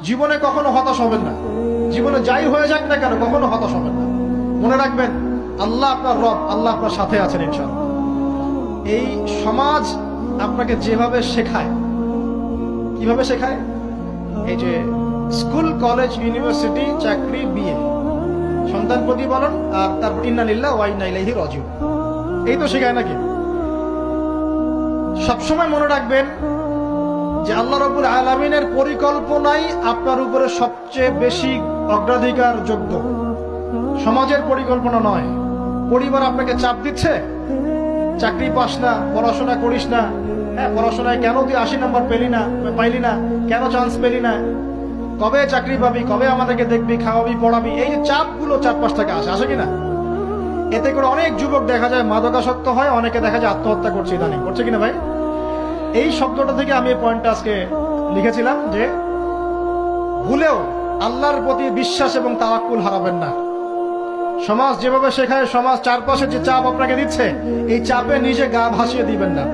জীবনে কখনো হতাশ হবেন না। জীবনে যাই হয়ে যাক না কেন কখনো হতাশ হবেন না। মনে রাখবেন আল্লাহ আপনার রব, আল্লাহ আপনার সাথে আছেন ইনশাআল্লাহ। এই সমাজ আপনাকে যেভাবে শেখায়, কিভাবে শেখায়, এই যে স্কুল, কলেজ, ইউনিভার্সিটি, চাকরি, বিয়ে, সন্তান প্রতিপালন, আর তারপর ইন্না লিল্লাহি ওয়া ইন্না ইলাইহি রাজিউন, এই তো শেখায় নাকি? সবসময় মনে রাখবেন যে আল্লাহ রাব্বুল আলামিনের পরিকল্পনাই আপনার উপরে সবচেয়ে বেশি অগ্রাধিকার যোগ্য, সমাজের পরিকল্পনা নয়। পরিবার আপনাকে চাপ দিচ্ছে, চাকরি পাস না, পড়াশোনা করিস না, হ্যাঁ পড়াশোনায় কেন তুই 80 নম্বর পাইলি না, কেন চান্স পেলি না, কবে চাকরি পাবি, কবে আমাদেরকে দেখবি, খাওয়াবি, পড়াবি, এই যে চাপগুলো চারপাশ থেকে আসে কিনা, এতে করে অনেক যুবক দেখা যায় মাদকাসক্ত হয়, অনেকে দেখা যায় আত্মহত্যা করছে, ইদানিং করছে কিনা ভাই? এই শব্দটা থেকে আমি এই পয়েন্টটা আজকে লিখেছিলাম যে ভুলেও আল্লাহর প্রতি বিশ্বাস এবং তাওয়াক্কুল হারাবেন না। সমাজ যেভাবে শেখায়, সমাজ চারপাশে যে চাপ আপনাকে দিচ্ছে, এই চাপে নিজে গা ভাসিয়ে দিবেন না।